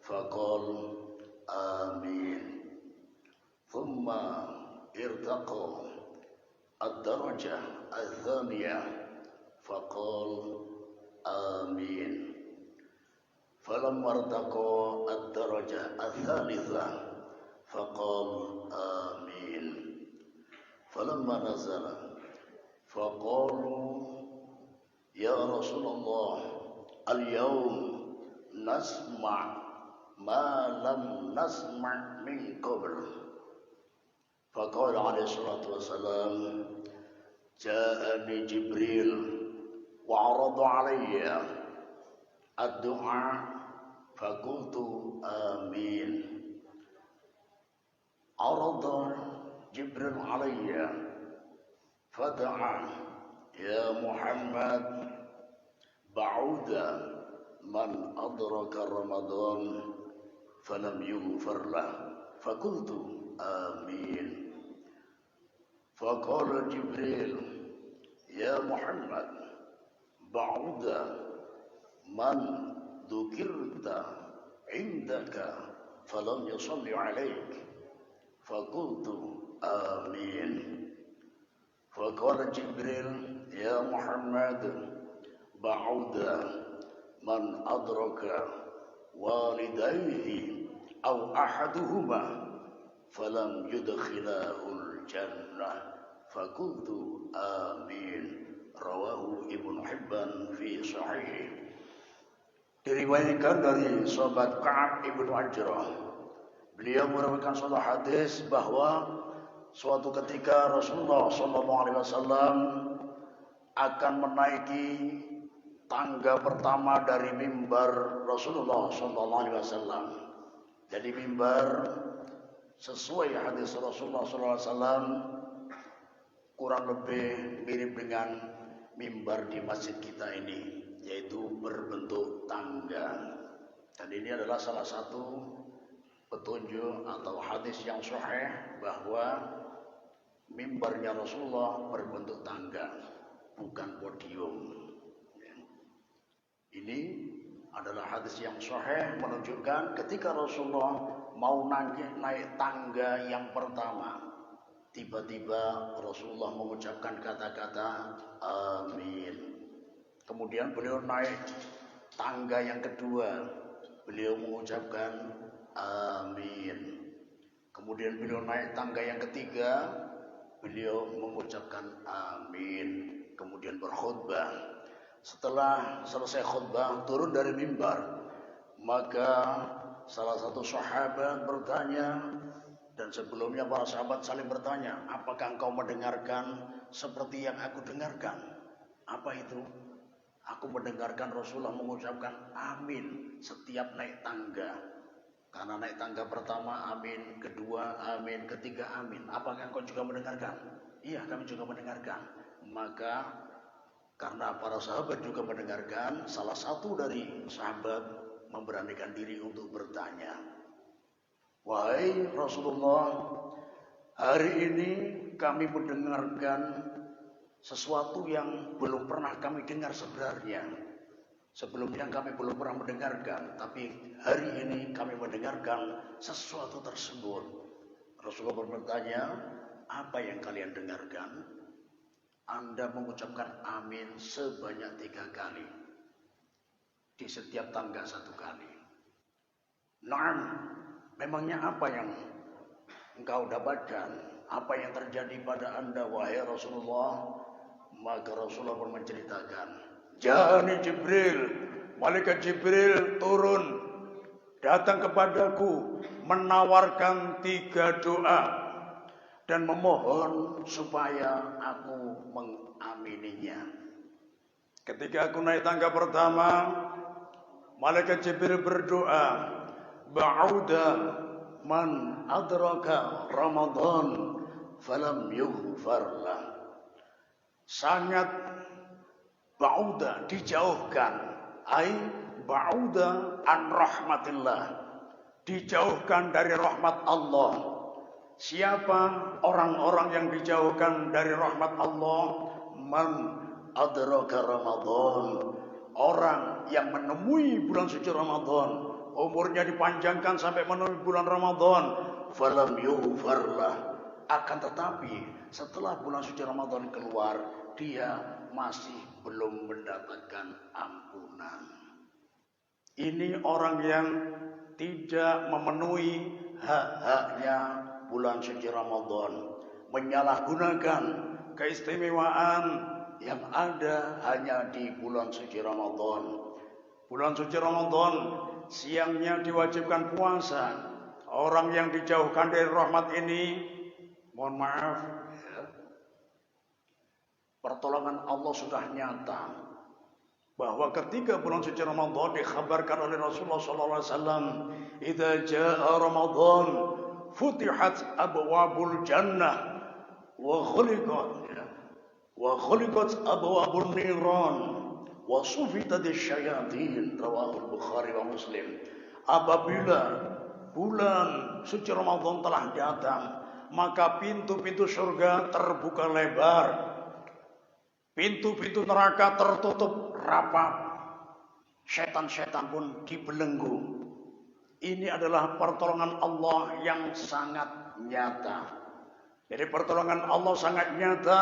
فقال آمين ثم ارتقى الدرجة الثانية فقال آمين فلما ارتقى الدرجة الثالثة فقال آمين فلما نزل فقالوا يا رسول الله اليوم نسمع ما لم نسمع من قبل فقال عليه الصلاة والسلام جاءني جبريل وعرض علي الدعاء فقلت آمين عرض جبريل علي فدعا يا محمد بعود من أدرك رمضان فلم يغفر له فقلت آمين فقال جبريل يا محمد بعود من ذكرت عندك فلم يصلي عليك فقلت آمين فقال جبريل يا محمد بعود من أدرك والديه أو أحدهما فلم يدخلاه الجنة فقلت آمين رواه Ibnu Hibban fi Sahih. Diriwayatkan dari sahabat Ka'ab ibnu Ajrah. Beliau meriwayatkan suatu hadis bahwa suatu ketika Rasulullah SAW akan menaiki tangga pertama dari mimbar Rasulullah SAW. Jadi mimbar sesuai hadis Rasulullah SAW kurang lebih mirip dengan mimbar di masjid kita ini, yaitu berbentuk tangga. Dan ini adalah salah satu petunjuk atau hadis yang sahih bahwa mimbarnya Rasulullah berbentuk tangga, bukan podium. Ini adalah hadis yang sahih menunjukkan ketika Rasulullah mau naik tangga yang pertama, tiba-tiba Rasulullah mengucapkan kata-kata amin. Kemudian beliau naik tangga yang kedua, beliau mengucapkan amin. Kemudian beliau naik tangga yang ketiga, beliau mengucapkan amin. Kemudian berkhutbah. Setelah selesai khutbah turun dari mimbar, maka salah satu sahabat bertanya, dan sebelumnya para sahabat saling bertanya, apakah engkau mendengarkan seperti yang aku dengarkan? Apa itu? Aku mendengarkan Rasulullah mengucapkan amin setiap naik tangga. Karena naik tangga pertama amin, kedua amin, ketiga amin. Apakah engkau juga mendengarkan? Iya, kami juga mendengarkan. Maka karena para sahabat juga mendengarkan, salah satu dari sahabat memberanikan diri untuk bertanya, wahai Rasulullah, hari ini kami mendengarkan sesuatu yang belum pernah kami dengar sebenarnya. Sebelumnya kami belum pernah mendengarkan, tapi hari ini kami mendengarkan sesuatu tersebut. Rasulullah bertanya, apa yang kalian dengarkan? Anda mengucapkan amin sebanyak 3 kali. Di setiap tangga 1 kali. Naam, memangnya apa yang engkau dapatkan? Apa yang terjadi pada Anda, wahai Rasulullah? Maka Rasulullah pun menceritakan, Ja'ani Jibril, malaikat Jibril turun, datang kepadaku, menawarkan 3 doa, dan memohon supaya aku mengamininya. Ketika aku naik tangga pertama, malaikat Jibril berdoa, Ba'uda man adraka Ramadan falam yughfar lah. Sangat ba'uda, dijauhkan. Ai ba'uda an rahmatillah, dijauhkan dari rahmat Allah. Siapa orang-orang yang dijauhkan dari rahmat Allah? Man adraka Ramadan, orang yang menemui bulan suci Ramadan, umurnya dipanjangkan sampai menemui bulan Ramadan, falam yughfarlah. Akan tetapi setelah bulan suci Ramadan keluar, dia masih belum mendapatkan ampunan. Ini orang yang tidak memenuhi hak-haknya bulan suci Ramadan, menyalahgunakan keistimewaan yang ada hanya di bulan suci Ramadan. Bulan suci Ramadan siangnya diwajibkan puasa. Orang yang dijauhkan dari rahmat ini, mohon maaf, pertolongan Allah sudah nyata. Bahwa ketika bulan suci Ramadan dikhabarkan oleh Rasulullah SAW, "Idza jaa Ramadan, futihat abwabul jannah wa khuliqat abwabun niran wa sufitat asyayatin." Rawahul Bukhari wa Muslim. Apabila bulan suci Ramadan telah datang, maka pintu-pintu surga terbuka lebar. Pintu-pintu neraka tertutup rapat. Setan-setan pun dibelenggu. Ini adalah pertolongan Allah yang sangat nyata. Jadi pertolongan Allah sangat nyata.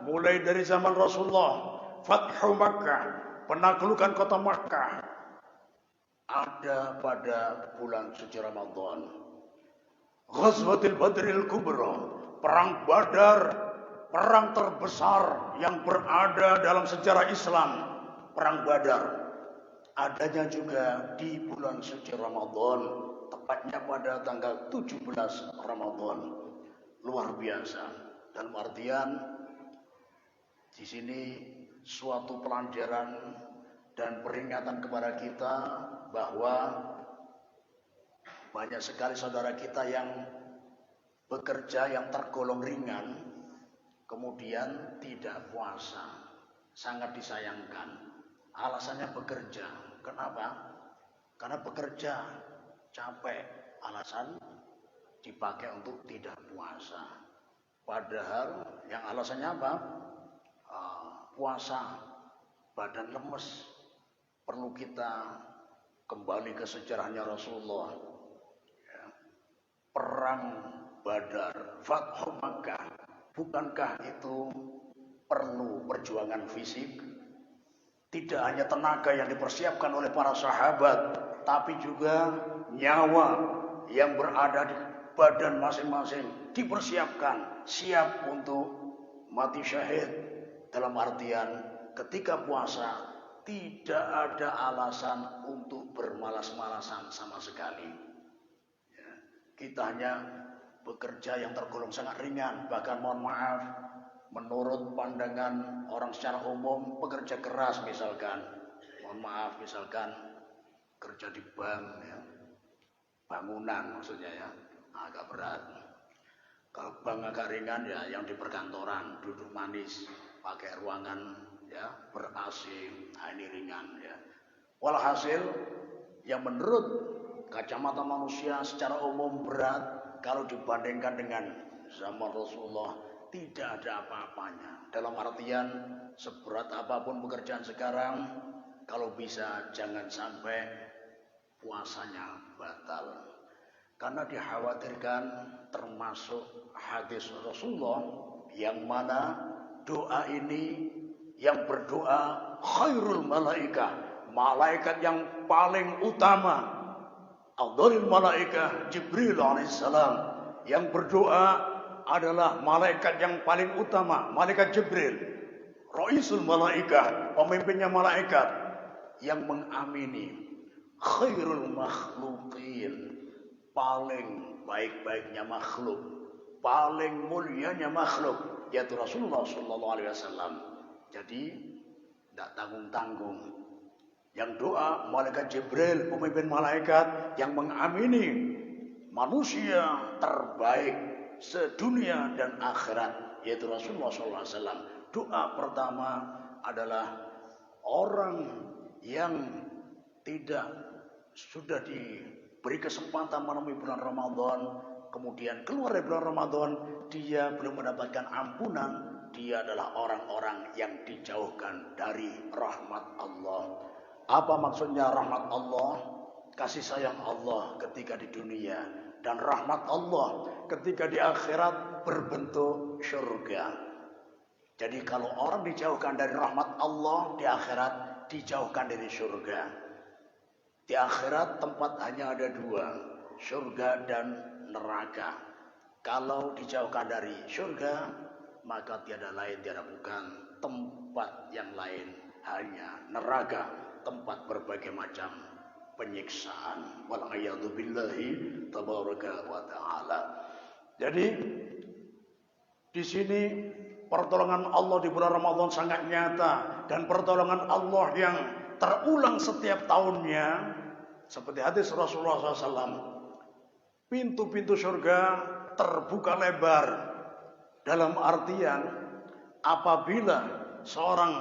Mulai dari zaman Rasulullah, Fathu Makkah, penaklukan kota Makkah, ada pada bulan suci Ramadan. Ghazwatul Badril Kubra, perang Badar, perang terbesar yang berada dalam sejarah Islam, perang Badar, adanya juga di bulan suci Ramadan, tepatnya pada tanggal 17 Ramadan. Luar biasa. Dalam artian di sini suatu pelajaran dan peringatan kepada kita bahwa banyak sekali saudara kita yang bekerja yang tergolong ringan, kemudian tidak puasa. Sangat disayangkan. Alasannya bekerja. Kenapa? Karena bekerja capek. Alasan dipakai untuk tidak puasa. Padahal yang alasannya apa? Puasa, badan lemes. Perlu kita kembali ke sejarahnya Rasulullah. Perang Badar, Fathu Makkah. Bukankah itu perlu perjuangan fisik? Tidak hanya tenaga yang dipersiapkan oleh para sahabat, tapi juga nyawa yang berada di badan masing-masing dipersiapkan, siap untuk mati syahid. Dalam artian ketika puasa tidak ada alasan untuk bermalas-malasan sama sekali. Kita hanya bekerja yang tergolong sangat ringan, bahkan mohon maaf, menurut pandangan orang secara umum, pekerja keras misalkan, mohon maaf, misalkan kerja di bank, ya, bangunan maksudnya ya, agak berat. Kalau bank agak ringan ya, yang di perkantoran, duduk manis, pakai ruangan ya ber-AC, nah ini ringan ya. Walhasil yang menurut kacamata manusia secara umum berat, kalau dibandingkan dengan zaman Rasulullah tidak ada apa-apanya. Dalam artian seberat apapun pekerjaan sekarang, kalau bisa jangan sampai puasanya batal. Karena dikhawatirkan termasuk hadis Rasulullah yang mana doa ini yang berdoa khairul malaikah, malaikat yang paling utama, afdhalul malaikah Jibril alaihissalam, yang berdoa adalah malaikat yang paling utama, malaikat Jibril, raisul malaikah, pemimpinnya malaikat, yang mengamini khairul makhluqin, paling baik-baiknya makhluk, paling mulianya makhluk, yaitu Rasulullah SAW. Jadi tidak tanggung-tanggung. Yang doa malaikat Jibril, pemimpin malaikat yang mengamini manusia terbaik sedunia dan akhirat, yaitu Rasulullah SAW. Doa pertama adalah orang yang tidak sudah diberi kesempatan menemui bulan Ramadan, kemudian keluar dari bulan Ramadan, dia belum mendapatkan ampunan, dia adalah orang-orang yang dijauhkan dari rahmat Allah. Apa maksudnya rahmat Allah? Kasih sayang Allah ketika di dunia, dan rahmat Allah ketika di akhirat berbentuk surga. Jadi kalau orang dijauhkan dari rahmat Allah, di akhirat dijauhkan dari surga. Di akhirat tempat hanya ada dua, surga dan neraka. Kalau dijauhkan dari surga, maka tiada lain, tiada bukan tempat yang lain, hanya neraka, tempat berbagai macam penyiksaan. Wal'iyadu billahi tabaraka wa ta'ala. Jadi di sini pertolongan Allah di bulan Ramadan sangat nyata, dan pertolongan Allah yang terulang setiap tahunnya. Seperti hadis Rasulullah SAW, pintu-pintu surga terbuka lebar, dalam artian apabila seorang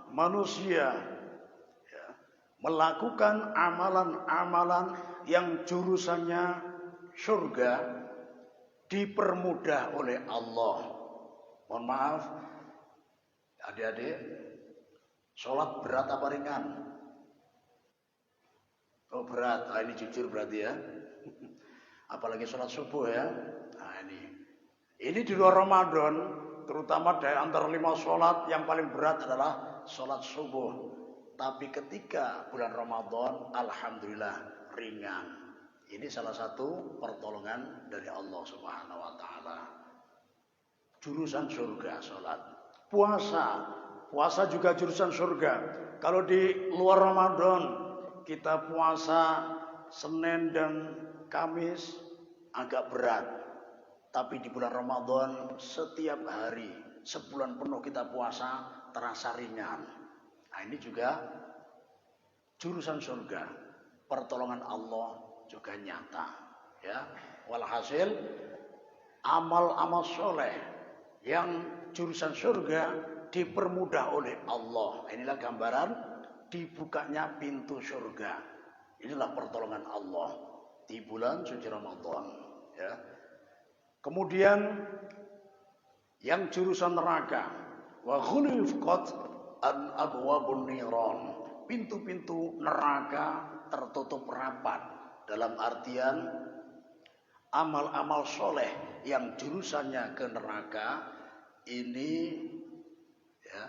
manusia melakukan amalan-amalan yang jurusannya surga, dipermudah oleh Allah. Mohon maaf adik-adik, sholat berat apa ringan? Oh berat, ini jujur berarti ya. Apalagi sholat subuh ya. Nah ini di luar Ramadan, terutama dari antara 5 sholat yang paling berat adalah sholat subuh. Tapi ketika bulan Ramadan, alhamdulillah ringan. Ini salah satu pertolongan dari Allah Subhanahu wa Ta'ala. Jurusan surga sholat. Puasa juga jurusan surga. Kalau di luar Ramadan kita puasa Senin dan Kamis agak berat, tapi di bulan Ramadan setiap hari sebulan penuh kita puasa terasa ringan. Nah ini juga jurusan surga, pertolongan Allah juga nyata. Ya, walhasil amal-amal soleh yang jurusan surga dipermudah oleh Allah. Inilah gambaran dibukanya pintu surga. Inilah pertolongan Allah di bulan suci Ramadan. Ya. Kemudian yang jurusan neraka, wa ghulifqat an abwabun niran, pintu-pintu neraka tertutup rapat, dalam artian amal-amal soleh yang jurusannya ke neraka ini ya,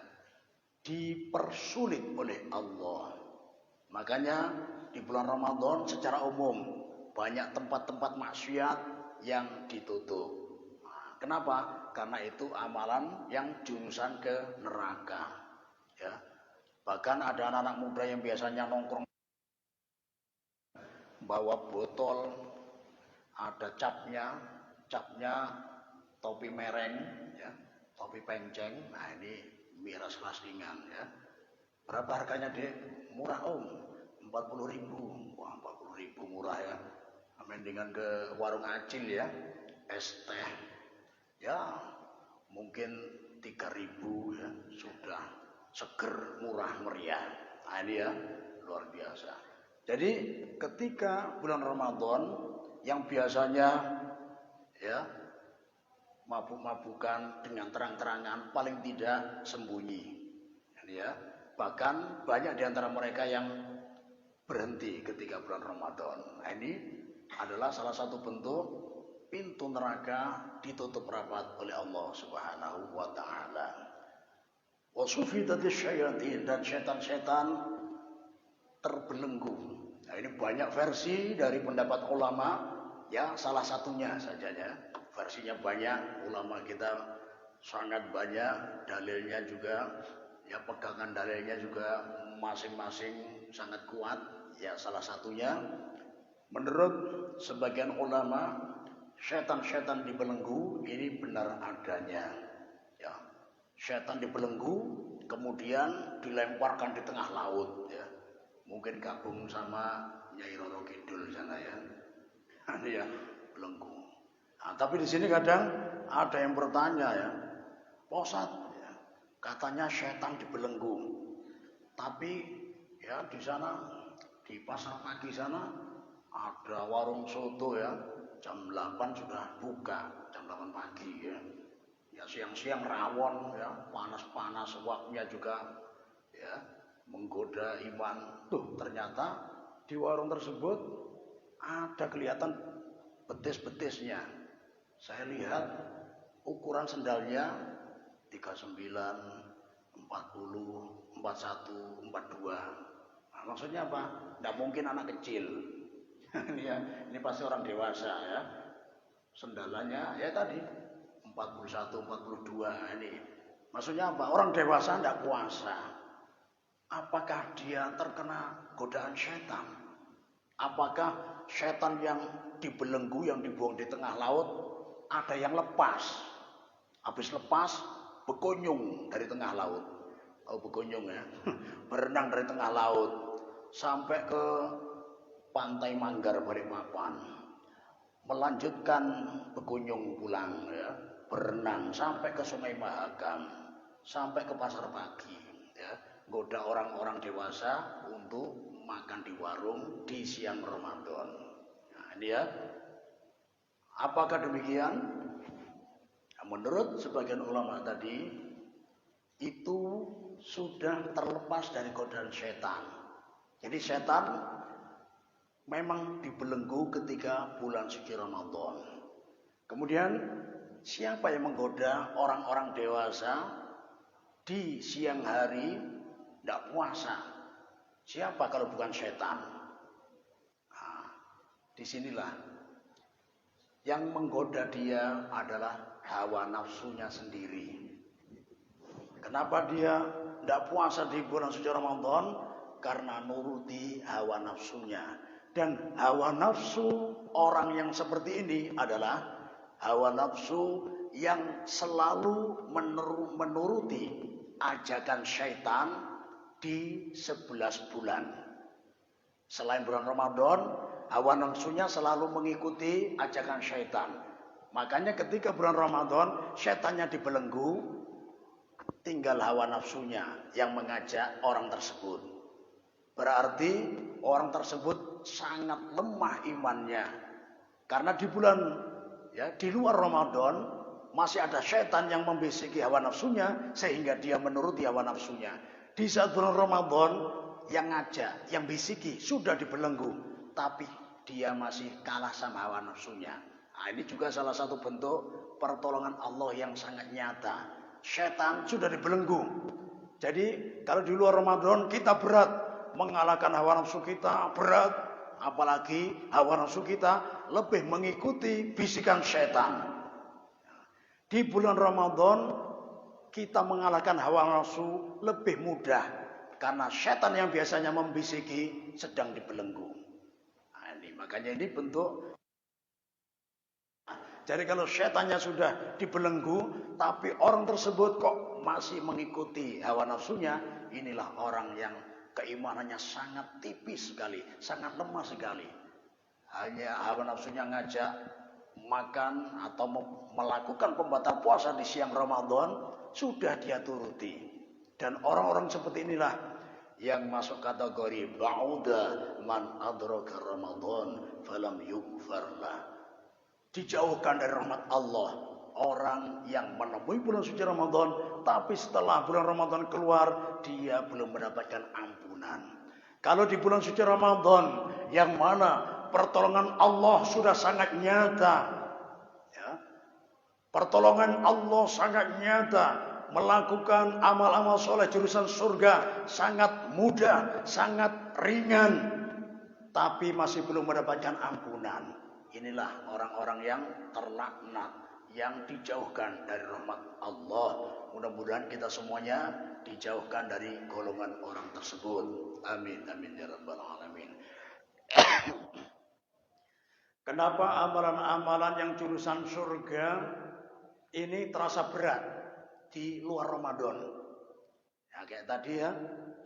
dipersulit oleh Allah. Makanya di bulan Ramadan secara umum banyak tempat-tempat maksiat yang ditutup. Nah, kenapa? Karena itu amalan yang jurusan ke neraka. Ya. Bahkan ada anak-anak muda yang biasanya nongkrong bawa botol, ada capnya topi mereng, ya, topi penceng. Nah ini miras kelas ringan ya. Berapa harganya dek? Murah om, 40.000. Wah 40.000 murah ya. Mendingan ke warung acil ya, es teh ya mungkin 3.000 ya, sudah seger, murah meriah. Nah ini ya luar biasa. Jadi ketika bulan Ramadan yang biasanya ya mabuk-mabukan dengan terang-terangan, paling tidak sembunyi. Ya, bahkan banyak di antara mereka yang berhenti ketika bulan Ramadan. Nah, ini adalah salah satu bentuk pintu neraka ditutup rapat oleh Allah Subhanahu wa Ta'ala. Wa sufidatis syayatin, dan setan-setan terbelenggu. Nah, ini banyak versi dari pendapat ulama, ya salah satunya saja ya. Versinya banyak, ulama kita sangat banyak, dalilnya juga, ya pegangan dalilnya juga masing-masing sangat kuat. Ya salah satunya, menurut sebagian ulama, setan-setan dibelenggu ini benar adanya. Ya, setan dibelenggu kemudian dilemparkan di tengah laut. Ya, mungkin gabung sama Nyai Roro Kidul sana ya. Ini ya belenggu. Nah, tapi di sini kadang ada yang bertanya ya, Pak Ustadz, ya, katanya setan dibelenggu, tapi ya di sana di pasar pagi sana ada warung soto ya, jam 8 sudah buka, jam 8 pagi ya. Ya siang-siang rawon ya, panas-panas waktunya juga ya menggoda iman. Tuh ternyata di warung tersebut ada kelihatan betis-betisnya. Saya lihat ukuran sendalnya 39, 40, 41, 42. Nah, maksudnya apa? Tidak mungkin anak kecil. ini pasti orang dewasa ya. Sendalannya ya tadi 41, 42 ini. Maksudnya apa? Orang dewasa tidak puasa. Apakah dia terkena godaan setan? Apakah setan yang dibelenggu, yang dibuang di tengah laut, ada yang lepas? Habis lepas, bekonyong dari tengah laut. Oh bekonyong ya, berenang dari tengah laut sampai ke pantai Manggar Balikpapan, melanjutkan bekonyong pulang ya, berenang sampai ke Sungai Mahakam, sampai ke Pasar Pagi ya, goda orang-orang dewasa untuk makan di warung di siang Ramadan. Nah, ini ya. Apakah demikian? Nah, menurut sebagian ulama tadi itu sudah terlepas dari godaan setan. Jadi setan memang dibelenggu ketika bulan suci Ramadan. Kemudian siapa yang menggoda orang-orang dewasa di siang hari tidak puasa? Siapa kalau bukan setan? Nah, disinilah yang menggoda dia adalah hawa nafsunya sendiri. Kenapa dia tidak puasa di bulan suci Ramadan? Karena nuruti hawa nafsunya. Dan hawa nafsu orang yang seperti ini adalah hawa nafsu yang selalu menuruti ajakan syaitan di 11 bulan. Selain bulan Ramadan, hawa nafsunya selalu mengikuti ajakan syaitan. Makanya ketika bulan Ramadan, syaitannya dibelenggu, tinggal hawa nafsunya yang mengajak orang tersebut. Berarti orang tersebut sangat lemah imannya. Karena di bulan ya di luar Ramadan masih ada syaitan yang membisiki hawa nafsunya sehingga dia menuruti hawa nafsunya. Di saat bulan Ramadan yang ngajak, yang bisiki sudah dibelenggu, tapi dia masih kalah sama hawa nafsunya. Nah, ini juga salah satu bentuk pertolongan Allah yang sangat nyata. Syaitan sudah dibelenggu. Jadi kalau di luar Ramadan kita berat mengalahkan hawa nafsu kita, berat. Apalagi hawa nafsu kita lebih mengikuti bisikan syaitan. Di bulan Ramadan kita mengalahkan hawa nafsu lebih mudah. Karena syaitan yang biasanya membisiki sedang dibelenggu. Nah, makanya ini bentuk. Jadi kalau syaitannya sudah dibelenggu, tapi orang tersebut kok masih mengikuti hawa nafsunya, inilah orang yang keimanannya sangat tipis sekali, sangat lemah sekali. Hanya hawa nafsunya ngajak makan atau melakukan pembatal puasa di siang Ramadan, sudah dia turuti. Dan orang-orang seperti inilah yang masuk kategori ba'uda man adraka Ramadan falam yughfarlah. Dijauhkan dari rahmat Allah. Orang yang menemui bulan suci Ramadan, tapi setelah bulan Ramadan keluar, dia belum mendapatkan ampunan. Kalau di bulan suci Ramadan, yang mana pertolongan Allah sudah sangat nyata, ya, pertolongan Allah sangat nyata, melakukan amal-amal soleh jurusan surga sangat mudah, sangat ringan, tapi masih belum mendapatkan ampunan. Inilah orang-orang yang terlaknat, yang dijauhkan dari rahmat Allah. Mudah-mudahan kita semuanya dijauhkan dari golongan orang tersebut. Amin, amin ya rabbal alamin. Kenapa amalan-amalan yang jurusan surga ini terasa berat di luar Ramadan? Ya kayak tadi ya,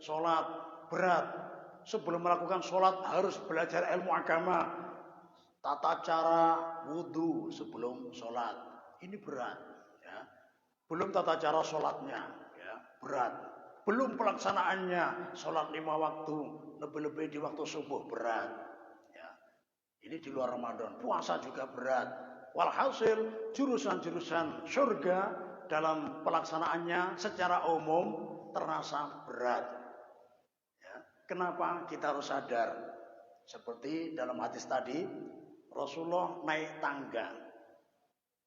sholat berat. Sebelum melakukan sholat harus belajar ilmu agama. Tata cara wudhu sebelum sholat, ini berat. Ya. Belum tata cara sholatnya, ya, berat. Belum pelaksanaannya, sholat 5 waktu, lebih-lebih di waktu subuh, berat. Ya. Ini di luar Ramadan, puasa juga berat. Walhasil jurusan-jurusan surga dalam pelaksanaannya secara umum terasa berat. Ya. Kenapa? Kita harus sadar. Seperti dalam hadis tadi, Rasulullah naik tangga,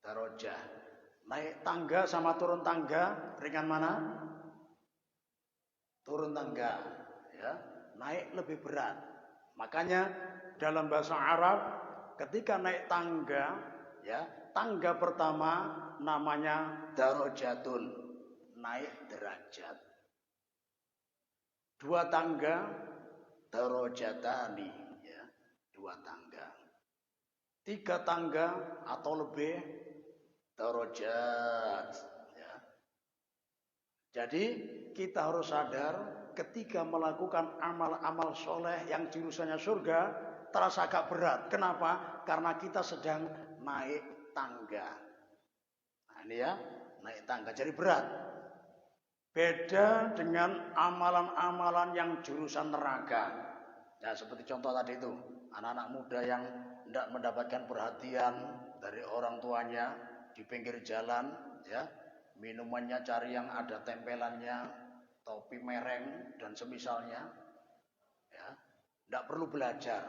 darajah. Naik tangga sama turun tangga, ringan mana? Turun tangga. Ya. Naik lebih berat. Makanya dalam bahasa Arab, ketika naik tangga, ya, tangga pertama namanya darajatun, naik derajat. Dua tangga darajatani, ya, dua tangga. Tiga tangga atau lebih darajat, ya. Jadi kita harus sadar ketika melakukan amal-amal soleh yang jurusannya surga terasa agak berat. Kenapa? Karena kita sedang naik tangga. Nah ini ya, naik tangga jadi berat. Beda dengan amalan-amalan yang jurusan neraka. Ya seperti contoh tadi itu, anak-anak muda yang tidak mendapatkan perhatian dari orang tuanya di pinggir jalan, ya, minumannya cari yang ada tempelannya, topi mereng dan semisalnya, ya, tidak perlu belajar,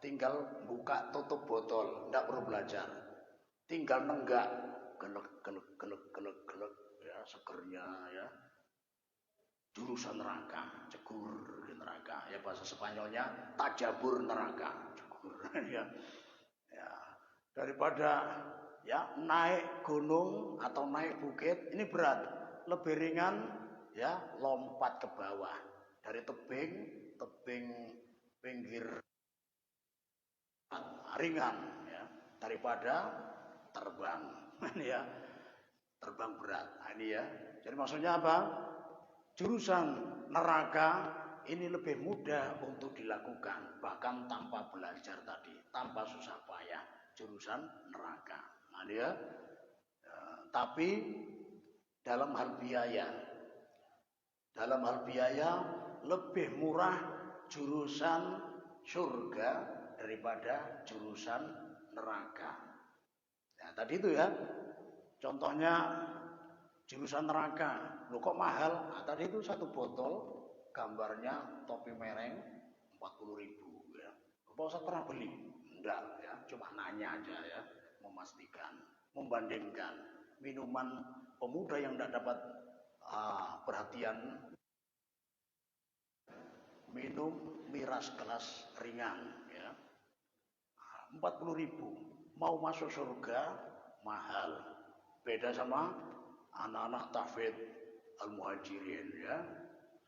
tinggal buka tutup botol, tidak perlu belajar, tinggal nenggak, gelek, ya, segernya, ya. Jurusan neraka, cegur di neraka. Ya bahasa Spanyolnya tajabur neraka, cegur. Ya. Ya. Daripada ya naik gunung atau naik bukit ini berat, lebih ringan ya lompat ke bawah dari tebing pinggir ringan ya daripada terbang. Ini ya terbang berat. Nah, ini ya. Jadi maksudnya apa? Jurusan neraka ini lebih mudah untuk dilakukan, bahkan tanpa belajar tadi, tanpa susah payah, jurusan neraka. Nah dia, tapi dalam hal biaya lebih murah jurusan surga daripada jurusan neraka. Nah, tadi itu ya, contohnya. Jurusan neraka, lo kok mahal? Nah, tadi itu satu botol, gambarnya topi mereng 40.000 ya. Bapak Ustadz pernah beli? Enggak ya, cuma nanya aja ya, memastikan, membandingkan minuman pemuda yang tidak dapat perhatian, minum miras kelas ringan ya, 40.000, mau masuk surga mahal, beda sama anak-anak tahfidz al-muhajirin ya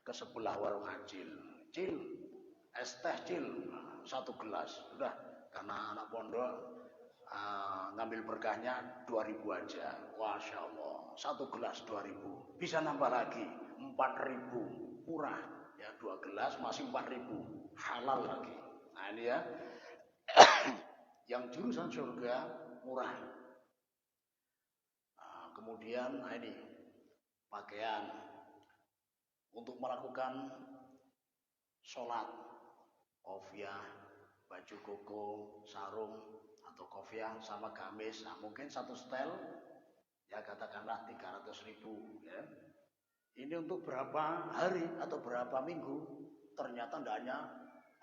ke sebelah warung acil, es teh cil, satu gelas sudah, karena anak pondok ngambil berkahnya 2.000 aja, masya Allah, satu gelas 2.000, bisa nambah lagi 4.000, murah ya, 2 gelas masih 4.000, halal lagi. Nah ini ya yang jurusan surga murah. Kemudian ini pakaian untuk melakukan sholat, kofiah, baju koko, sarung atau kofiah sama gamis. Nah, mungkin satu setel ya katakanlah 300.000 ya. Ini untuk berapa hari atau berapa minggu? Ternyata tidak hanya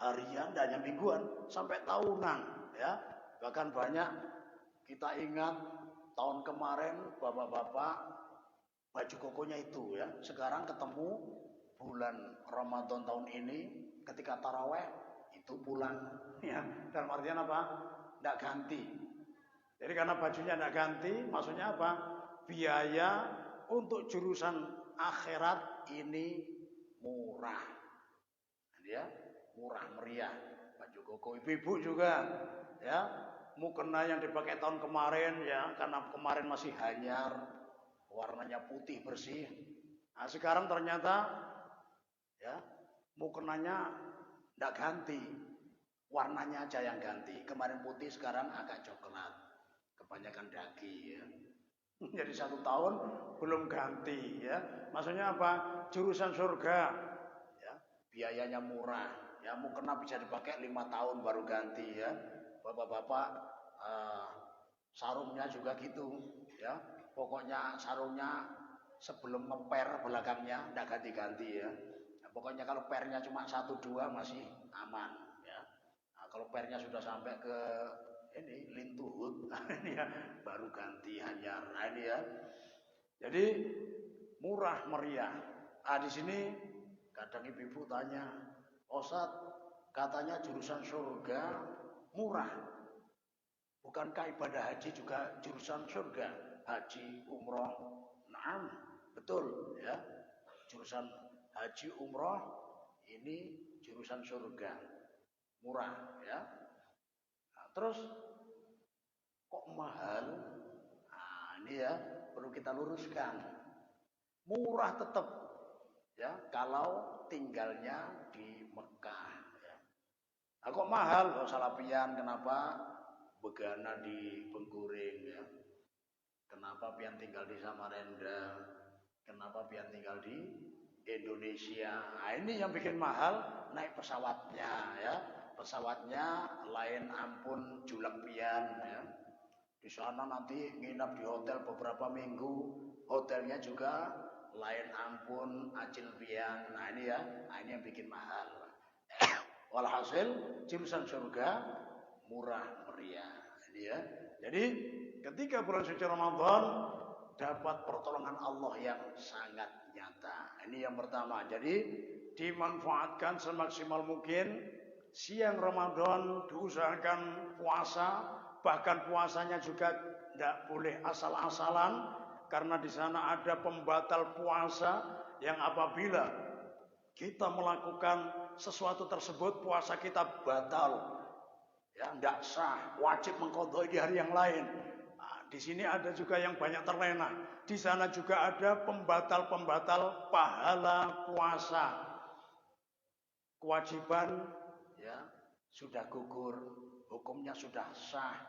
harian, tidak hanya mingguan, sampai tahunan ya. Bahkan banyak kita ingat tahun kemarin bapak-bapak baju kokonya itu ya, sekarang ketemu bulan Ramadan tahun ini ketika taraweh itu pulang ya, dalam artian apa? Tidak ganti. Jadi karena bajunya tidak ganti, maksudnya apa? Biaya untuk jurusan akhirat ini murah, ya, murah meriah. Baju koko ibu-ibu juga ya. Mukena yang dipakai tahun kemarin ya, karena kemarin masih hanyar, warnanya putih bersih. Nah, sekarang ternyata ya mukenanya tidak ganti, warnanya aja yang ganti. Kemarin putih, sekarang agak coklat, kebanyakan daging ya. Jadi 1 tahun belum ganti ya. Maksudnya apa? Jurusan surga ya, biayanya murah ya, mukena bisa dipakai 5 tahun baru ganti ya. Bapak-bapak sarungnya juga gitu ya, Pokoknya sarungnya sebelum ngeper belakangnya tidak ganti-ganti ya. Nah, pokoknya kalau pernya cuma 1-2 masih aman ya. Nah, kalau pernya sudah sampai ke ini lintuhut, ini ya baru ganti hanyar. Nah, ini ya. Jadi murah meriah. Di sini kadang ibu-ibu tanya, Ustaz, katanya jurusan surga murah. Bukankah ibadah haji juga jurusan surga? Haji, umroh, naam, betul ya. Jurusan haji, umroh ini jurusan surga, murah ya. Nah, terus kok mahal? Nah, ini ya perlu kita luruskan. Murah tetap ya kalau tinggalnya di Mekah. Ya. Nah, kok mahal? Kok salapian? Kenapa? Begana di Bengkuring ya. Kenapa pian tinggal di Samarinda? Kenapa pian tinggal di Indonesia? Nah, ini yang bikin mahal naik pesawatnya ya. Pesawatnya lain ampun julek pian ya. Di sana nanti nginap di hotel beberapa minggu, hotelnya juga lain ampun acil pian. Nah ini ya, nah ini yang bikin mahal. Walhasil jurusan surga murah meriah. Ini ya. Jadi ketika bulan suci Ramadan dapat pertolongan Allah yang sangat nyata. Ini yang pertama. Jadi dimanfaatkan semaksimal mungkin. Siang Ramadan diusahakan puasa, bahkan puasanya juga tidak boleh asal-asalan karena di sana ada pembatal puasa yang apabila kita melakukan sesuatu tersebut puasa kita batal. Ya, tidak sah, wajib mengqadai di hari yang lain. Nah, di sini ada juga yang banyak terlena. Di sana juga ada pembatal-pembatal pahala puasa. Kewajiban ya sudah gugur, hukumnya sudah sah,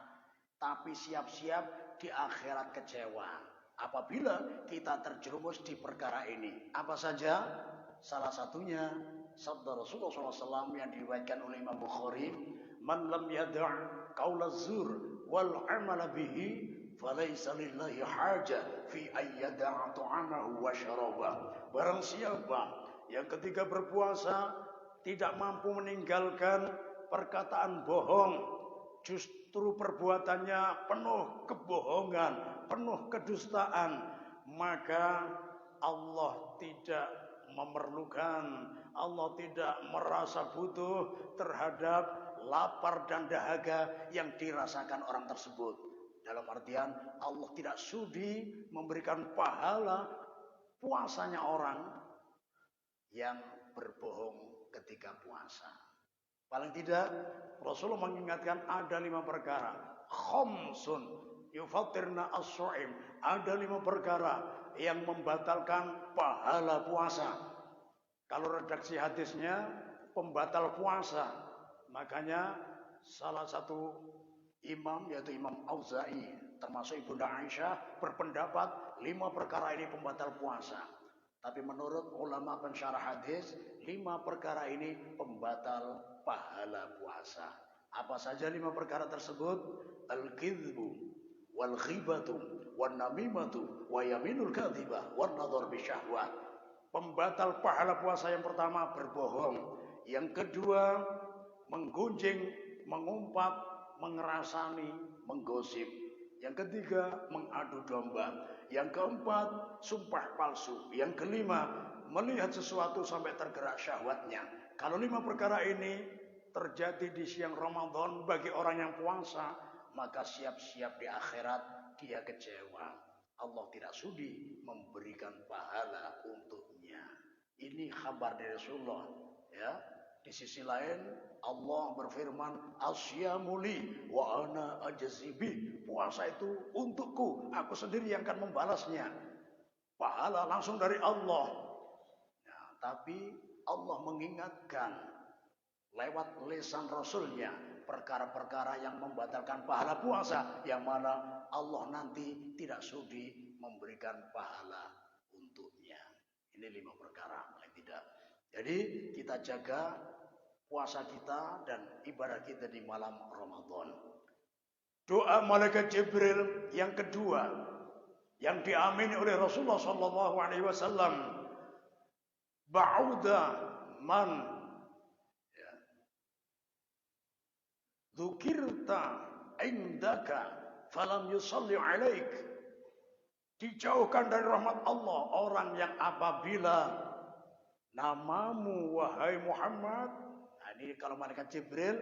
tapi siap-siap di akhirat kecewa apabila kita terjerumus di perkara ini. Apa saja? Salah satunya sabda Rasulullah SAW yang diriwayatkan oleh Imam Bukhari, man lam yada' qaula zur wal amala bihi falaysa lillahi haja fi ayyada'a ta'amahu wa syarabah. Barang siapa yang ketika berpuasa tidak mampu meninggalkan perkataan bohong, justru perbuatannya penuh kebohongan, penuh kedustaan, maka Allah tidak memerlukan, Allah tidak merasa butuh terhadap lapar dan dahaga yang dirasakan orang tersebut. Dalam artian Allah tidak sudi memberikan pahala puasanya orang yang berbohong ketika puasa. Paling tidak Rasulullah mengingatkan ada 5 perkara. Khamsun yufattirna as-shaim. Ada 5 perkara yang membatalkan pahala puasa. Kalau redaksi hadisnya pembatal puasa. Makanya salah satu imam yaitu Imam Auza'i termasuk Ibunda Aisyah berpendapat 5 perkara ini pembatal puasa. Tapi menurut ulama pensyarah hadis, 5 perkara ini pembatal pahala puasa. Apa saja 5 perkara tersebut? Al-kidhbu, wal-ghibatu, wan-namimatu, wa yaminul kadhibah, wan-nadhar bisyahwah. Pembatal pahala puasa yang pertama berbohong. Yang kedua menggunjing, mengumpat, mengerasani, menggosip. Yang ketiga mengadu domba. Yang keempat sumpah palsu. Yang kelima melihat sesuatu sampai tergerak syahwatnya. Kalau 5 perkara ini terjadi di siang Ramadan bagi orang yang puasa, maka siap-siap di akhirat dia kecewa. Allah tidak sudi memberikan pahala untuknya. Ini kabar dari Rasulullah ya. Di sisi lain Allah berfirman, asyamu li wa ana ajzibi. Puasa itu untukku, aku sendiri yang akan membalasnya. Pahala langsung dari Allah. Nah, tapi Allah mengingatkan lewat lisan Rasulnya perkara-perkara yang membatalkan pahala puasa, yang mana Allah nanti tidak sudi memberikan pahala untuknya. Ini 5 perkara paling tidak. Jadi kita jaga puasa kita dan ibadah kita di malam Ramadan. Doa malaikat Jibril yang kedua yang diamini oleh Rasulullah sallallahu alaihi wasallam. Ba'uda man dzukirta indaka falam yusalli alaik. Dijauhkan dari rahmat Allah orang yang apabila namamu wahai Muhammad. Nah, ini kalau malaikat Jibril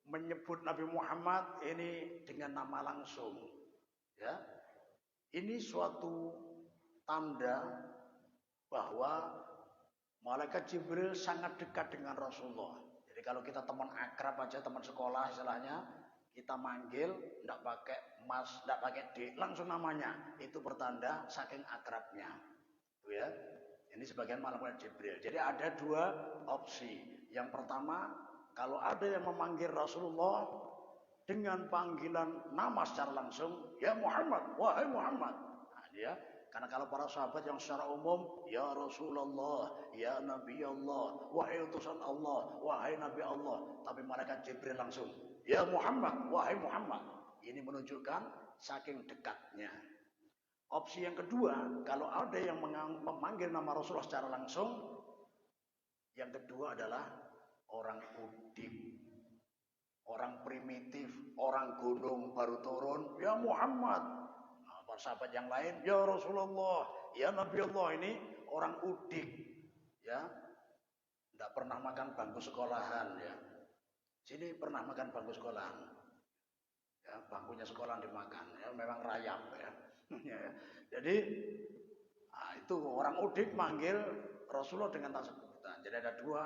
menyebut Nabi Muhammad ini dengan nama langsung, ya. Ini suatu tanda bahwa malaikat Jibril sangat dekat dengan Rasulullah. Jadi kalau kita teman akrab aja, teman sekolah istilahnya, kita manggil enggak pakai mas, enggak pakai D, langsung namanya. Itu pertanda saking akrabnya. Itu ya. Ini sebagian malaikat Jibril. Jadi ada dua opsi. Yang pertama, kalau ada yang memanggil Rasulullah dengan panggilan nama secara langsung, ya Muhammad, wahai Muhammad. Nah, dia, karena kalau para sahabat yang secara umum, ya Rasulullah, ya Nabi Allah, wahai utusan Allah, wahai Nabi Allah. Tapi malaikat Jibril langsung, ya Muhammad, wahai Muhammad. Ini menunjukkan saking dekatnya. Opsi yang kedua, kalau ada yang memanggil nama Rasulullah secara langsung, yang kedua adalah orang udik, orang primitif, orang gunung baru turun, ya Muhammad. Nah, para sahabat yang lain, ya Rasulullah, ya Nabi Allah. Ini orang udik, ya, tidak pernah makan bangku sekolahan, ya. Sini pernah makan bangku sekolahan, ya, bangkunya sekolahan dimakan, ya, memang rayap, ya. Jadi, nah, itu orang udik manggil Rasulullah dengan tak sebutan. Jadi ada dua.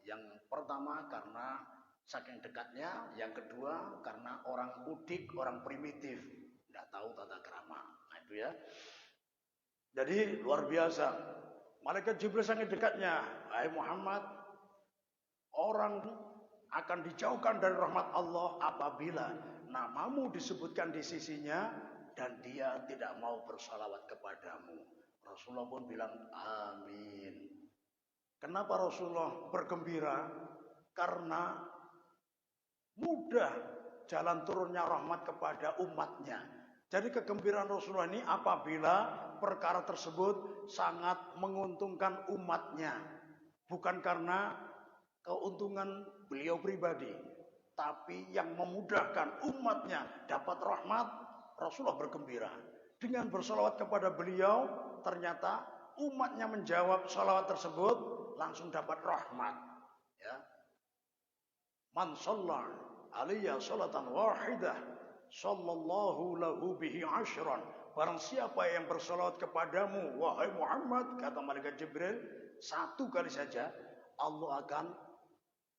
Yang pertama karena saking dekatnya, yang kedua karena orang udik, orang primitif, tidak tahu tata krama. Nah, itu ya. Jadi luar biasa. Malaikat Jibril sangat dekatnya. Hai Muhammad, orang akan dijauhkan dari rahmat Allah apabila namamu disebutkan di sisinya dan dia tidak mau bersalawat kepadamu. Rasulullah pun bilang amin. Kenapa Rasulullah bergembira? Karena mudah jalan turunnya rahmat kepada umatnya. Jadi kegembiraan Rasulullah ini apabila perkara tersebut sangat menguntungkan umatnya. Bukan karena keuntungan beliau pribadi, tapi yang memudahkan umatnya dapat rahmat, Rasulullah bergembira. Dengan bersalawat kepada beliau, ternyata umatnya menjawab salawat tersebut, langsung dapat rahmat. Ya. Man shalla alaiya salatan wahidah sallallahu lahu bihi asyran. Barang siapa yang bersalawat kepadamu wahai Muhammad, kata malaikat Jibril, satu kali saja Allah akan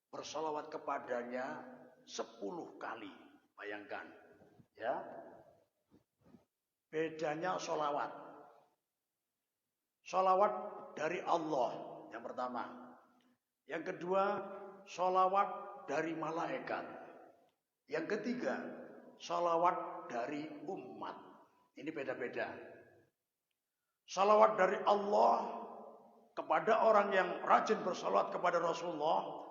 bersalawat kepadanya 10 kali. Bayangkan, ya. Bedanya salawat. Salawat dari Allah yang pertama. Yang kedua, salawat dari malaikat. Yang ketiga, salawat dari umat. Ini beda-beda. Salawat dari Allah kepada orang yang rajin bersalawat kepada Rasulullah,